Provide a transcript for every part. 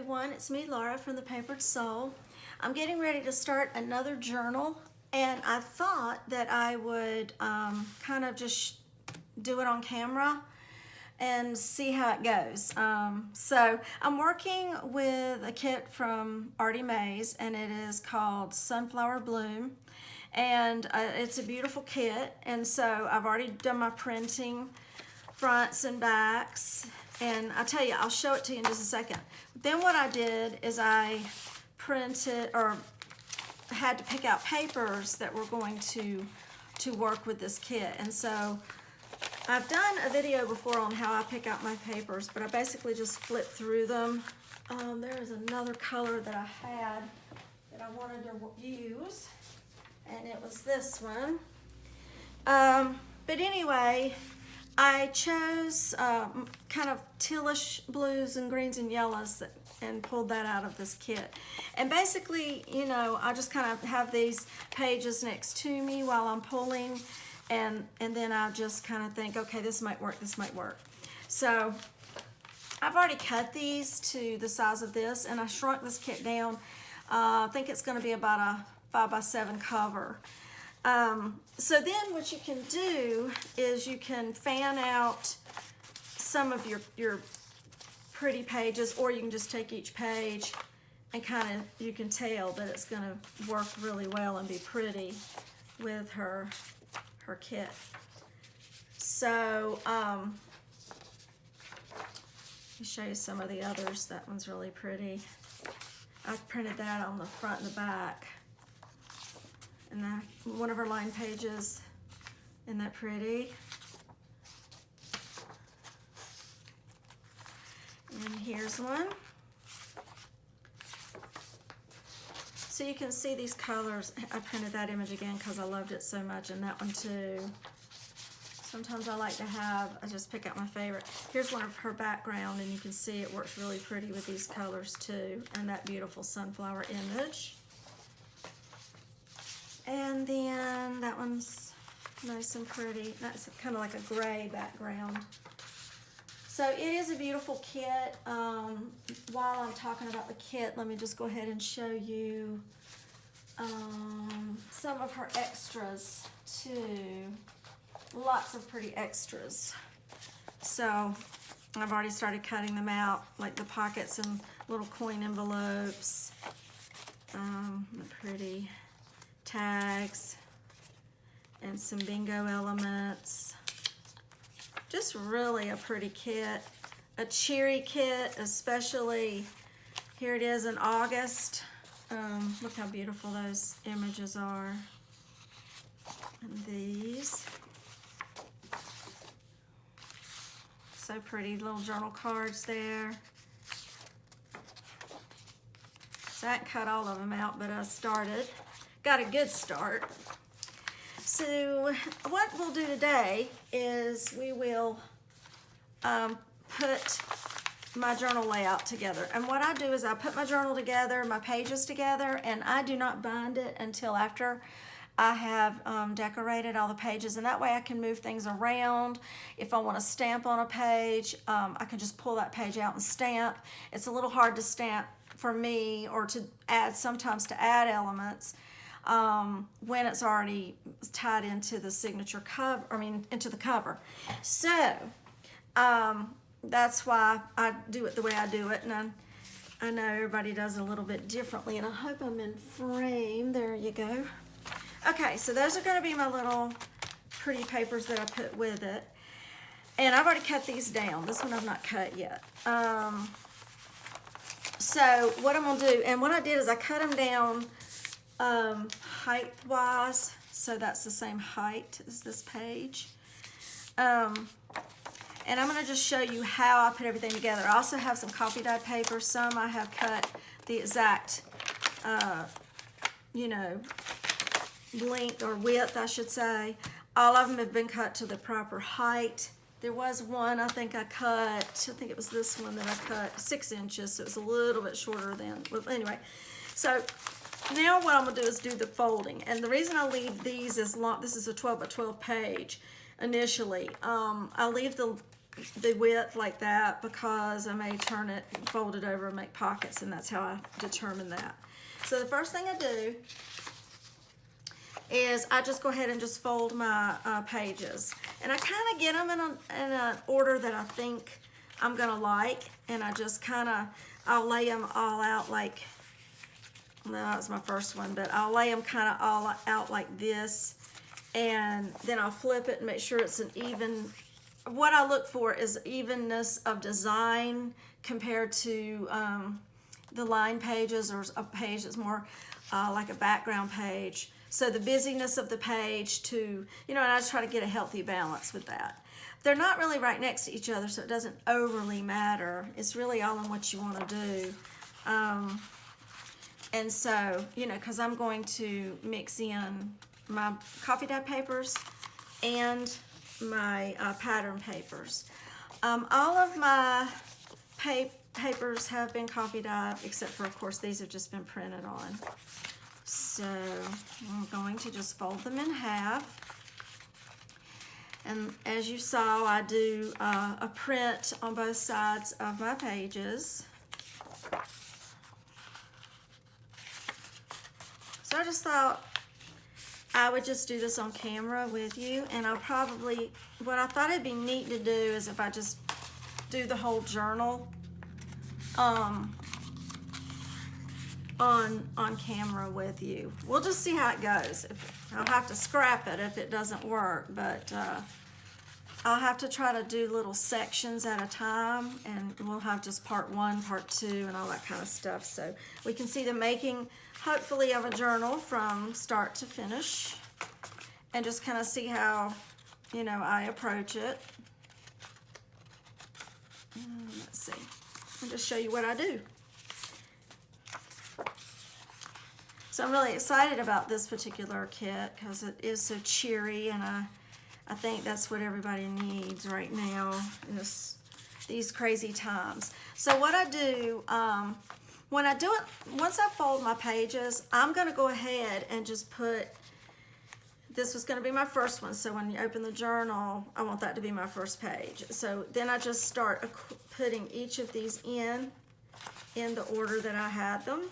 everyone, it's me Laura from The Papered Soul. I'm getting ready to start another journal, and I thought that I would kind of just do it on camera and see how it goes. So I'm working with a kit from Artymaze, and it is called Sunflower Bloom, and it's a beautiful kit. And so I've already done my printing, fronts and backs, and I'll tell you, I'll show it to you in just a second. Then what I did is I printed, or had to pick out papers that were going to work with this kit. And so I've done a video before on how I pick out my papers, but I basically just flip through them. There is another color that I had that I wanted to use, and it was this one. But anyway, I chose kind of tealish blues and greens and yellows and pulled that out of this kit. And basically, you know, I just kind of have these pages next to me while I'm pulling, and then I just kind of think, okay, this might work, this might work. So I've already cut these to the size of this, and I shrunk this kit down. I think it's going to be about a 5x7 cover. So then what you can do is you can fan out some of your pretty pages, or you can just take each page and kind of, you can tell that it's going to work really well and be pretty with her kit. So let me show you some of the others. That one's really pretty. I printed that on the front and the back. And one of her line pages, isn't that pretty? And here's one. So you can see these colors. I printed that image again because I loved it so much, and that one too. Sometimes I like to I just pick out my favorite. Here's one of her background, and you can see it works really pretty with these colors too, and that beautiful sunflower image. And then that one's nice and pretty. That's kind of like a gray background. So it is a beautiful kit. While I'm talking about the kit, let me just go ahead and show you some of her extras too. Lots of pretty extras. So I've already started cutting them out, like the pockets and little coin envelopes. The pretty tags and some bingo elements. Just really a pretty kit, a cheery kit, especially here it is in August. Look how beautiful those images are. And these, so pretty, little journal cards there. So I hadn't cut all of them out, but I started. Got a good start. So what we'll do today is we will put my journal layout together. And what I do is I put my journal together, my pages together, and I do not bind it until after I have decorated all the pages, and that way I can move things around. If I want to stamp on a page, I can just pull that page out and stamp. It's a little hard to stamp for me, or to add, sometimes to add elements when it's already tied into the signature cover, into the cover. So that's why I do it the way I do it, and I know everybody does it a little bit differently, and I hope I'm in frame. There you go. Okay, so those are going to be my little pretty papers that I put with it, and I've already cut these down. This one I've not cut yet. So what I'm going to do, and what I did is I cut them down height-wise, so that's the same height as this page. And I'm going to just show you how I put everything together. I also have some copy dyed paper. Some I have cut the exact, you know, length or width, I should say. All of them have been cut to the proper height. There was one I think it was this one that I cut 6 inches, so it's a little bit shorter than, well, anyway. So now what I'm going to do is do the folding. And the reason I leave these as long, this is a 12 by 12 page initially. I leave the the width like that because I may turn it, fold it over and make pockets, and that's how I determine that. So the first thing I do is I just go ahead and just fold my pages. And I kind of get them in an order that I think I'm gonna like, and I just kind of, I'll lay them all out like, no, that was my first one, but I'll lay them kind of all out like this, and then I'll flip it and make sure it's an even, what I look for is evenness of design compared to the line pages, or a page that's more like a background page. So the busyness of the page to, and I just try to get a healthy balance with that. They're not really right next to each other, so it doesn't overly matter. It's really all in what you want to do. And so, because I'm going to mix in my coffee dye papers and my pattern papers. All of my papers have been coffee dyed, except for, of course, these have just been printed on. So I'm going to just fold them in half. And as you saw, I do a print on both sides of my pages. So I just thought I would just do this on camera with you, and I'll probably, what I thought it'd be neat to do is if I just do the whole journal on camera with you. We'll just see how it goes. I'll have to scrap it if it doesn't work, but I'll have to try to do little sections at a time, and we'll have just part 1, part 2, and all that kind of stuff, so we can see the making, hopefully, of a journal from start to finish, and just kind of see how, I approach it. Let's see. I'll just show you what I do. So I'm really excited about this particular kit because it is so cheery, and I think that's what everybody needs right now in these crazy times. So what I do, when I do it, once I fold my pages, I'm going to go ahead and just put, this was going to be my first one, so when you open the journal, I want that to be my first page. So then I just start putting each of these in the order that I had them.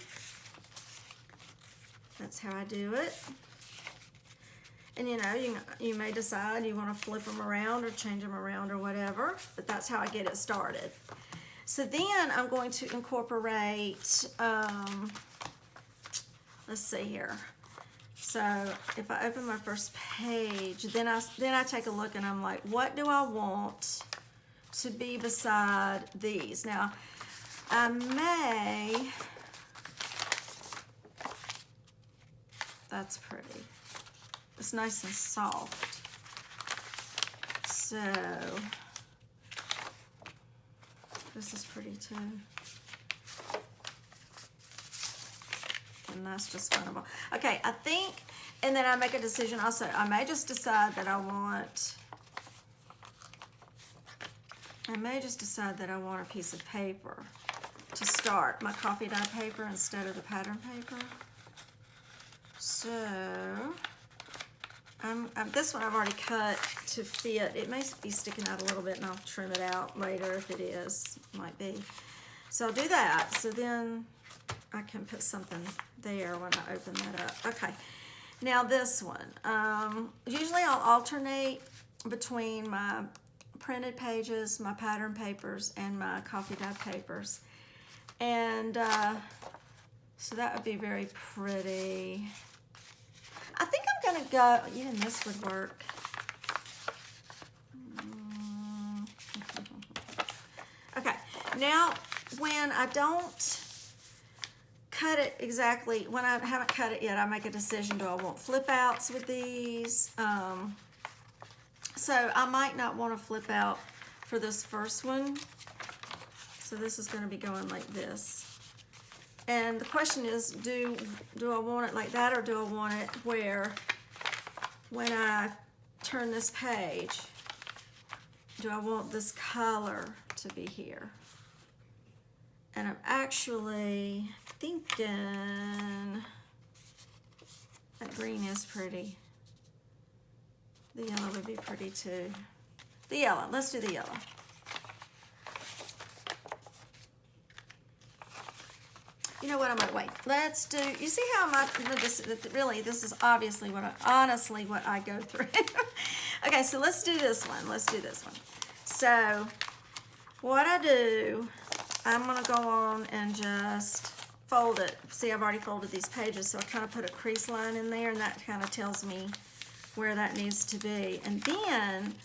That's how I do it. And you may decide you want to flip them around or change them around or whatever, but that's how I get it started. So then I'm going to incorporate, let's see here. So if I open my first page, then I take a look and I'm like, what do I want to be beside these? Now, I may, that's pretty. It's nice and soft. So this is pretty too. And that's just fun. Okay, I think, and then I make a decision also. I may just decide that I want a piece of paper to start, my coffee dye paper instead of the pattern paper. So this one I've already cut to fit. It may be sticking out a little bit, and I'll trim it out later if it is, might be. So I'll do that. So then I can put something there when I open that up. Okay, now this one. Usually I'll alternate between my printed pages, my pattern papers, and my coffee dye papers. And so that would be very pretty. I think I'm gonna go, even this would work. Okay, now when I don't cut it exactly, when I haven't cut it yet, I make a decision, do I want flip outs with these? So I might not want to flip out for this first one. So this is gonna be going like this. And the question is, do I want it like that, or do I want it where when I turn this page, do I want this color to be here? And I'm actually thinking that green is pretty. The yellow would be pretty too. The yellow, let's do the yellow. You know what, I might wait. Let's do, you see how really, this is obviously honestly what I go through. Okay, so let's do this one. Let's do this one. So, what I do, I'm gonna go on and just fold it. See, I've already folded these pages, so I kind of put a crease line in there, and that kind of tells me where that needs to be. And then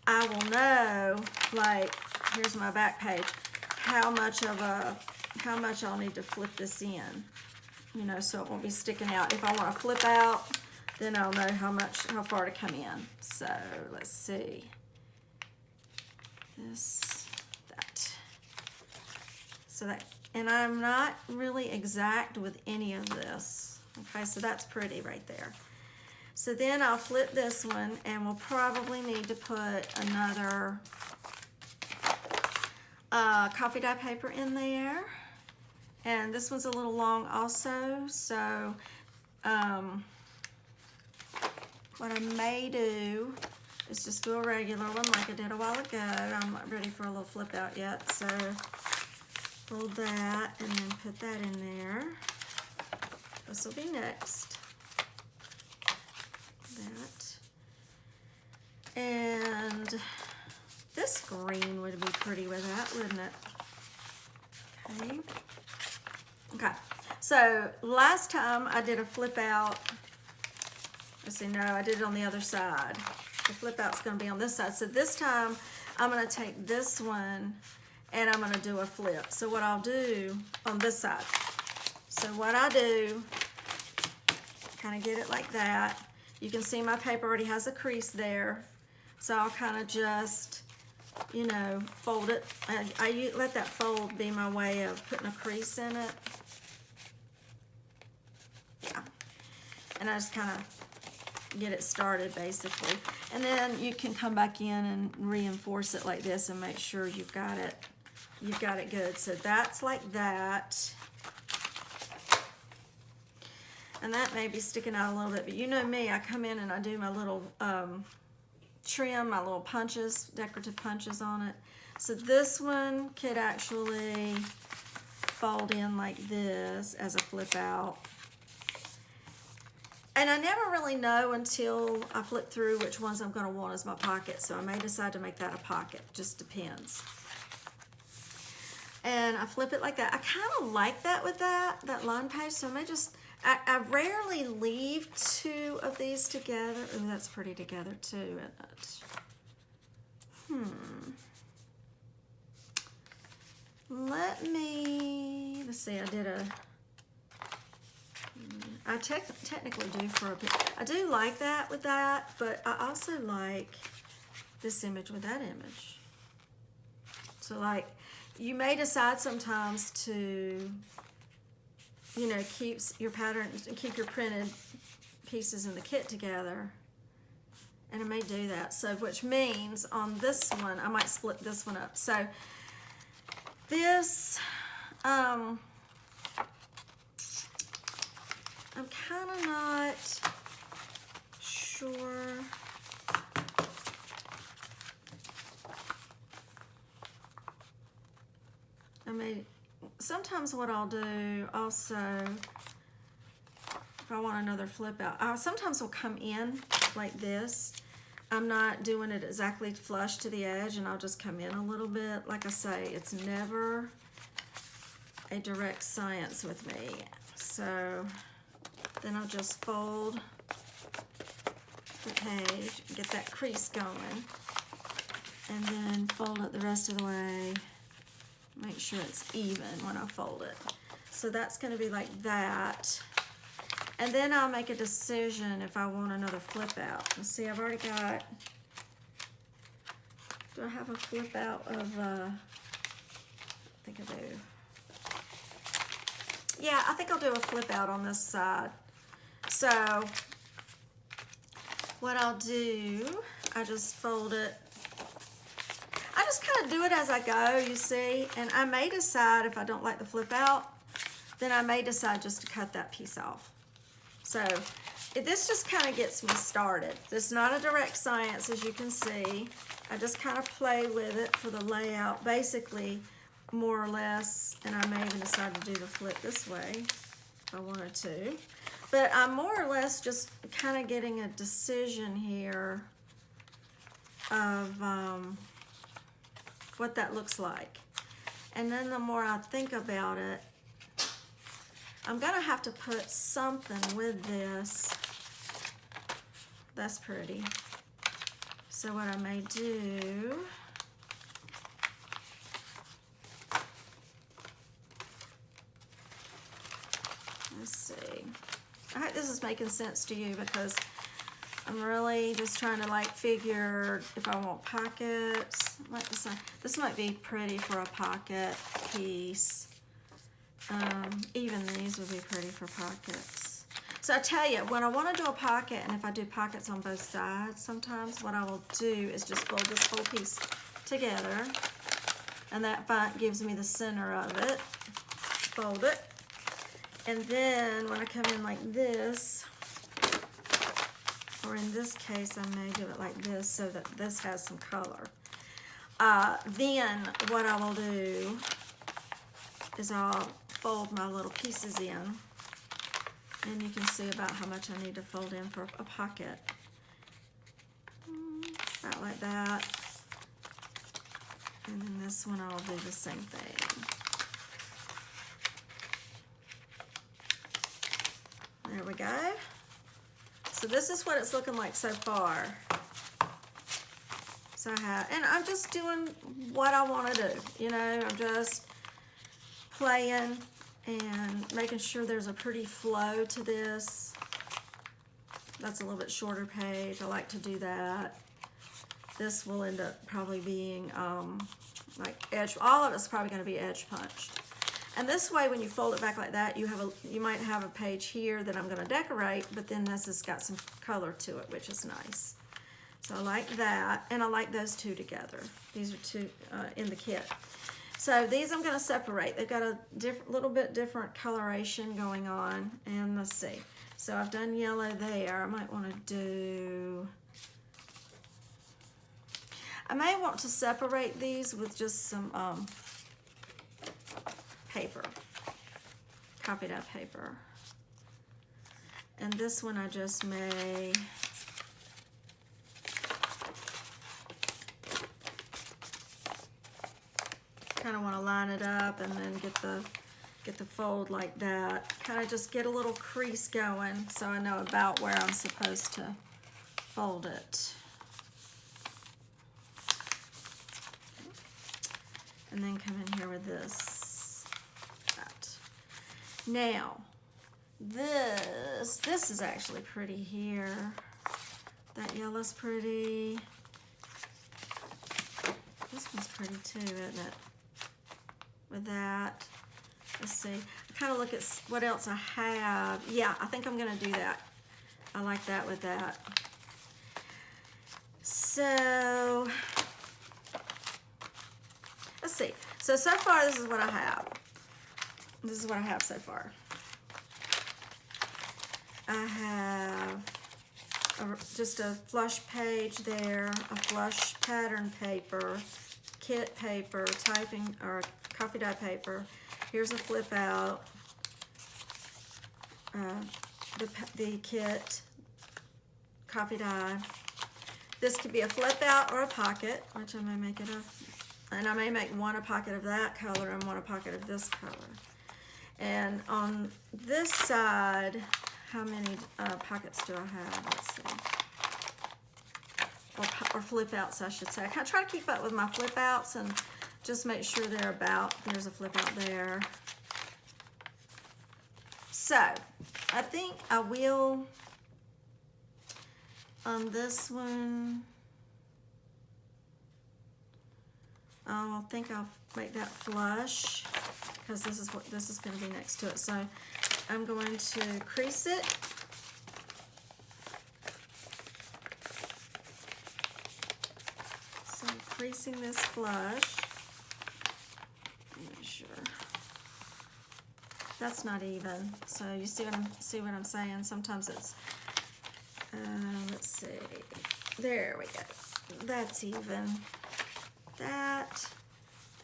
I will know, like, here's my back page, how much I'll need to flip this in, you know, so it won't be sticking out. If I want to flip out, then I'll know how far to come in. So let's see, this, that, so that, and I'm not really exact with any of this. Okay, so that's pretty right there. So then I'll flip this one, and we'll probably need to put another coffee dye paper in there. And this one's a little long also, so what I may do is just do a regular one like I did a while ago. I'm not ready for a little flip out yet, so fold that and then put that in there. This will be next. That. And this green would be pretty with that, wouldn't it? Okay. Okay. So last time I did a flip out. Let's see, no, I did it on the other side. The flip out's going to be on this side. So this time I'm going to take this one and I'm going to do a flip. So what I'll do on this side. So what I do, kind of get it like that. You can see my paper already has a crease there. So I'll kind of just, you know, fold it. I let that fold be my way of putting a crease in it. Yeah. And I just kind of get it started basically. And then you can come back in and reinforce it like this and make sure you've got it good. So that's like that. And that may be sticking out a little bit, but you know me, I come in and I do my little trim, my little punches, decorative punches on it. So this one could actually fold in like this as a flip out. And I never really know until I flip through which ones I'm going to want as my pocket. So I may decide to make that a pocket, just depends. And I flip it like that. I kind of like that with that line page, so I may just, I rarely leave two of these together. Ooh, that's pretty together too, isn't it? Let's see, I technically do for a bit. I do like that with that, but I also like this image with that image. So like, you may decide sometimes to, you know, keep your patterns and keep your printed pieces in the kit together. And I may do that. So, which means on this one, I might split this one up. So this, I'm kind of not sure. Sometimes what I'll do also, if I want another flip out, I sometimes will come in like this. I'm not doing it exactly flush to the edge, and I'll just come in a little bit. Like I say, it's never a direct science with me. So then I'll just fold the page, get that crease going, and then fold it the rest of the way. Make sure it's even when I fold it. So that's going to be like that. And then I'll make a decision if I want another flip out. Let's see, I've already got, do I have a flip out of, I think I do. Yeah, I think I'll do a flip out on this side. So what I'll do, I just fold it. I just kind of do it as I go, you see, and I may decide if I don't like the flip out, then I may decide just to cut that piece off. So this just kind of gets me started. It's not a direct science, as you can see. I just kind of play with it for the layout. Basically, more or less, and I may even decide to do the flip this way if I wanted to. But I'm more or less just kind of getting a decision here of what that looks like. And then the more I think about it, I'm gonna have to put something with this. That's pretty. So what I may do, let's see. I hope this is making sense to you because I'm really just trying to like figure if I want pockets. Like this might be pretty for a pocket piece. Even these would be pretty for pockets. So I tell you, when I want to do a pocket, and if I do pockets on both sides, sometimes what I will do is just fold this whole piece together, and that gives me the center of it. Fold it, and then when I come in like this, or in this case, I may do it like this so that this has some color. Then what I will do is I'll fold my little pieces in, and you can see about how much I need to fold in for a pocket. About like that. And then this one I'll do the same thing. There we go. So this is what it's looking like so far. So and I'm just doing what I want to do. You know, I'm just playing and making sure there's a pretty flow to this. That's a little bit shorter page. I like to do that. This will end up probably being like edge. All of it's probably going to be edge punched. And this way, when you fold it back like that, you might have a page here that I'm going to decorate, but then this has got some color to it, which is nice. So I like that, and I like those two together. These are two in the kit. So these I'm going to separate. They've got a little bit different coloration going on, and let's see. So I've done yellow there. I might want to do... I may want to separate these with just some paper, copied up paper. And this one I just may kind of want to line it up and then get the fold like that. Kind of just get a little crease going so I know about where I'm supposed to fold it. And then come in here with this. That. Now, this is actually pretty here. That yellow's pretty. This one's pretty too, isn't it? With that. Let's see. I kind of look at what else I have. Yeah, I think I'm going to do that. I like that with that. So... let's see. So far, this is what I have. This is what I have so far. I have just a flush page there, a flush pattern paper, kit paper, typing, or coffee dye paper. Here's a flip out, the kit, coffee dye. This could be a flip out or a pocket, which I may make it a... and I may make one a pocket of that color and one a pocket of this color. And on this side, how many pockets do I have? Let's see. Or flip outs, I should say. I kind of try to keep up with my flip outs and just make sure they're about. There's a flip out there. So, I think I will, on this one, I think I'll make that flush because this is what this is going to be next to it. So I'm going to crease it. So I'm creasing this flush. Make sure that's not even. So you see what I'm saying? Sometimes it's. Let's see. There we go. That's even. That,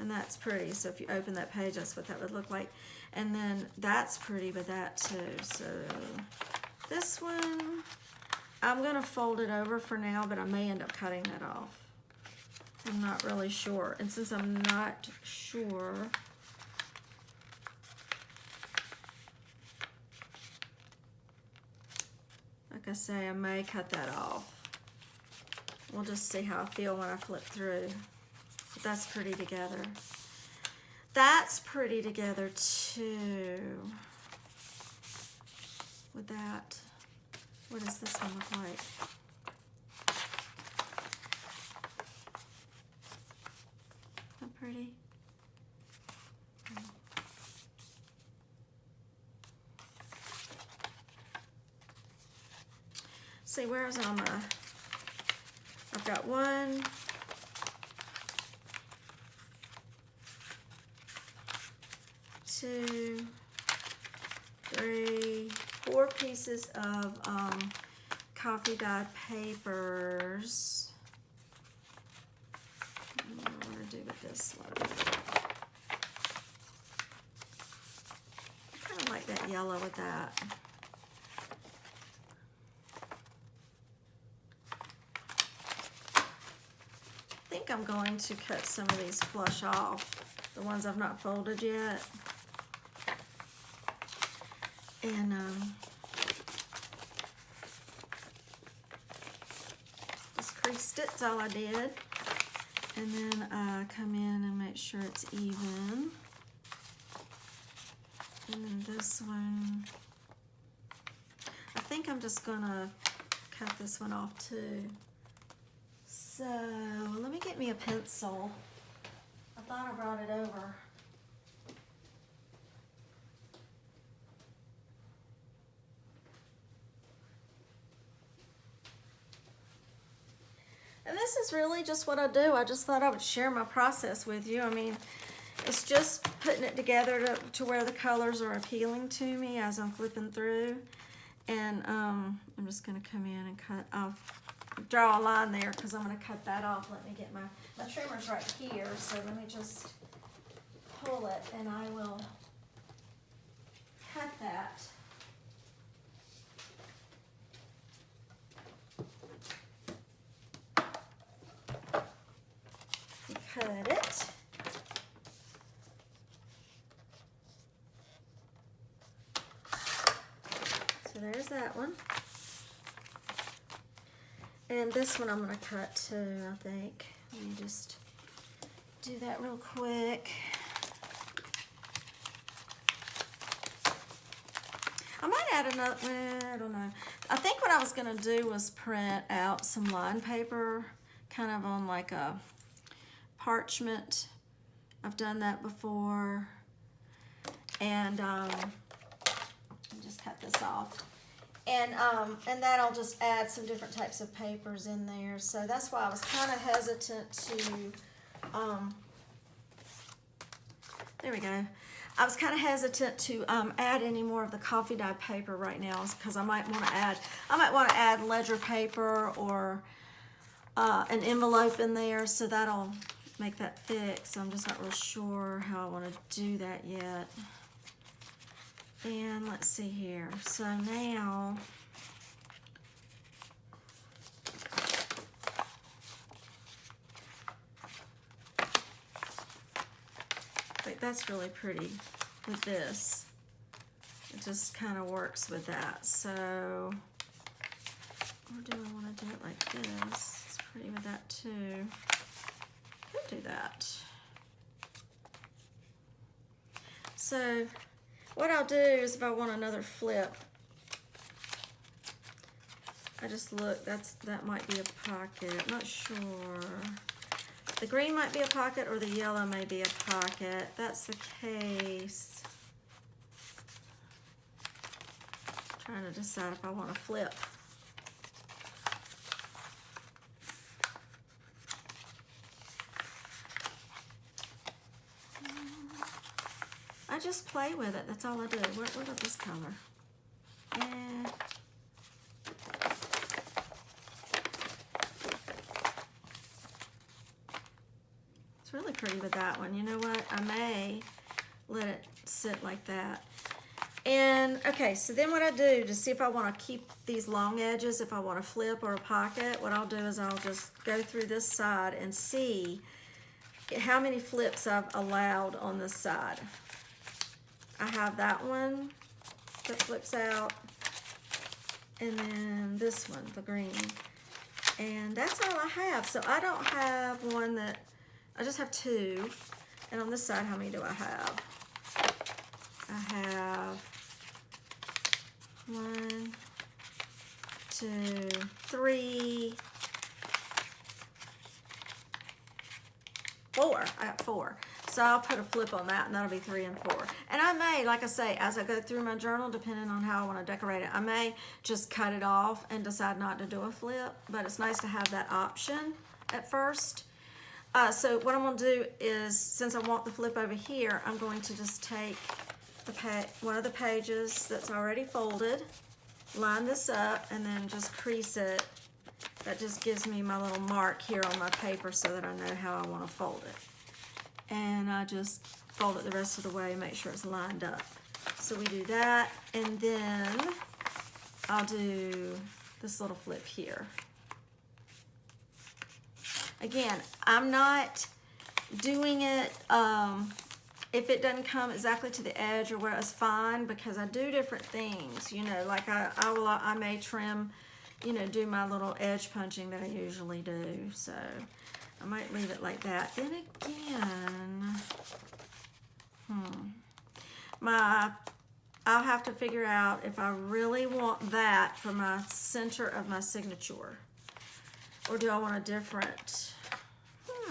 And that's pretty. So if you open that page, that's what that would look like. And then that's pretty with that too. So this one, I'm gonna fold it over for now, but I may end up cutting that off. I'm not really sure. And since I'm not sure, like I say, I may cut that off. We'll just see how I feel when I flip through. But that's pretty together. That's pretty together too. With that, what does this one look like? Not pretty. See, where's all my, I've got 1, 2, 3, 4 pieces of coffee dyed papers. What do I want to do with this one? I kind of like that yellow with that. I think I'm going to cut some of these flush off, the ones I've not folded yet. And just creased it, that's all I did. And then come in and make sure it's even. And then this one, I think I'm just gonna cut this one off too. So let me get me a pencil. I thought I brought it over. And this is really just what I do. I just thought I would share my process with you. I mean, it's just putting it together to where the colors are appealing to me as I'm flipping through. And I'm just gonna come in and cut off, draw a line there because I'm gonna cut that off. Let me get my trimmer's right here. So let me just pull it and I will cut that. Cut it. So there's that one. And this one I'm going to cut too, I think. Let me just do that real quick. I might add another, well, I don't know. I think what I was going to do was print out some line paper, kind of on like a parchment. I've done that before. And just cut this off. And that'll just add some different types of papers in there. So that's why I was kind of hesitant to, there we go. I was kind of hesitant to add any more of the coffee dye paper right now because I might want to add ledger paper or an envelope in there, so that'll make that thick. So I'm just not real sure how I want to do that yet. And let's see here. So now, like that's really pretty with this. It just kind of works with that. So, or do I want to do it like this? It's pretty with that too. Could do that. So what I'll do is if I want another flip, I just look, that might be a pocket, I'm not sure. The green might be a pocket or the yellow may be a pocket. If that's the case, I'm trying to decide if I want to flip. I just play with it. That's all I do. What about this color? And It's really pretty with that one. You know what? I may let it sit like that. And okay, so then what I do to see if I want to keep these long edges, if I want to flip or a pocket, what I'll do is I'll just go through this side and see how many flips I've allowed on this side. I have that one that flips out, and then this one, the green. And that's all I have. So I don't have one that, I just have two. And on this side, how many do I have? I have 1, 2, 3, 4. I got 4. So I'll put a flip on that, and that'll be 3 and 4. And I may, like I say, as I go through my journal, depending on how I want to decorate it, I may just cut it off and decide not to do a flip. But it's nice to have that option at first. So what I'm going to do is, since I want the flip over here, I'm going to just take one of the pages that's already folded, line this up, and then just crease it. That just gives me my little mark here on my paper so that I know how I want to fold it. And I just fold it the rest of the way and make sure it's lined up. So we do that, and then I'll do this little flip here. Again, I'm not doing it, if it doesn't come exactly to the edge or where it's fine, because I do different things, you know, like I may trim, you know, do my little edge punching that I usually do. So I might leave it like that. Then again, I'll have to figure out if I really want that for my center of my signature, or do I want a different, what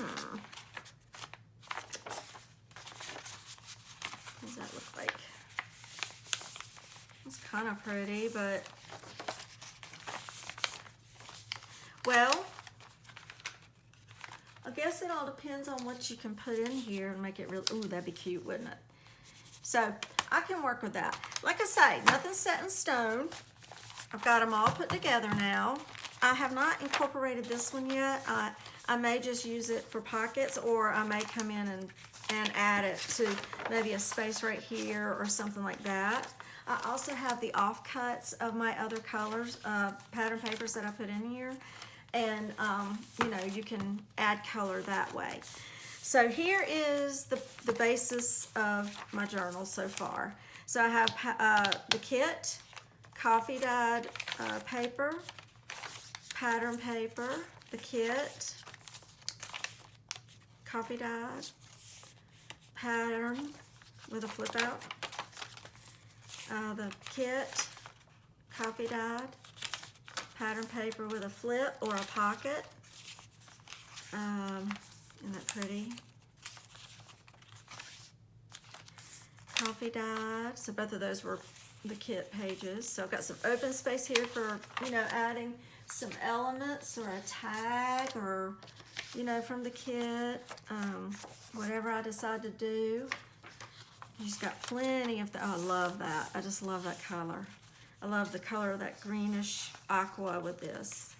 does that look like? It's kind of pretty, but, well, I guess it all depends on what you can put in here and make it real. Ooh, that'd be cute, wouldn't it? So I can work with that. Like I say, nothing's set in stone. I've got them all put together now. I have not incorporated this one yet. I may just use it for pockets, or I may come in and add it to maybe a space right here or something like that. I also have the offcuts of my other colors, pattern papers that I put in here. And, you know, you can add color that way. So here is the basis of my journal so far. So I have the kit, coffee dyed paper, pattern paper, the kit, coffee dyed, pattern with a flip out, the kit, coffee dyed, pattern paper with a flip or a pocket. Isn't that pretty? Coffee dyed. So both of those were the kit pages. So I've got some open space here for, you know, adding some elements or a tag, or, you know, from the kit, whatever I decide to do. You just got plenty of oh, I love that. I just love that color. I love the color of that greenish aqua with this.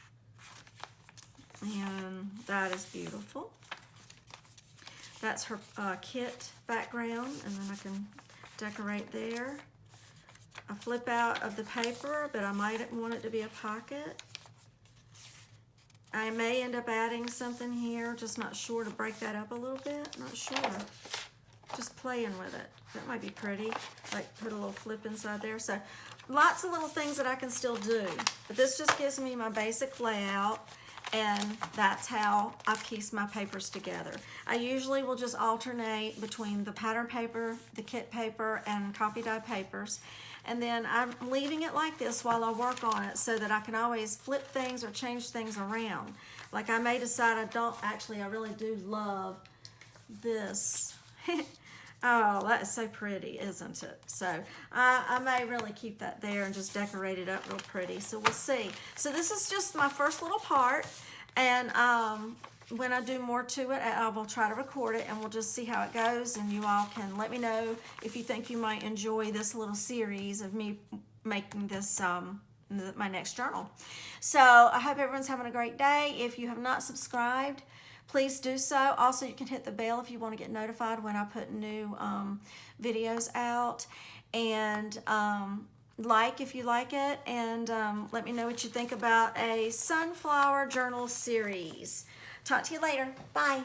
And that is beautiful. That's her kit background, and then I can decorate there. I flip out of the paper, but I might want it to be a pocket. I may end up adding something here, just not sure, to break that up a little bit. Not sure. Just playing with it. That might be pretty. Like put a little flip inside there. So lots of little things that I can still do. But this just gives me my basic layout, and that's how I piece my papers together. I usually will just alternate between the pattern paper, the kit paper, and coffee dye papers. And then I'm leaving it like this while I work on it so that I can always flip things or change things around. Like I may decide I really do love this. Oh, that is so pretty, isn't it? So I may really keep that there and just decorate it up real pretty. So we'll see. So this is just my first little part. And when I do more to it, I will try to record it, and we'll just see how it goes. And you all can let me know if you think you might enjoy this little series of me making this my next journal. So I hope everyone's having a great day. If you have not subscribed, please do so. Also, you can hit the bell if you want to get notified when I put new videos out. And like if you like it, and let me know what you think about a sunflower journal series. Talk to you later. Bye.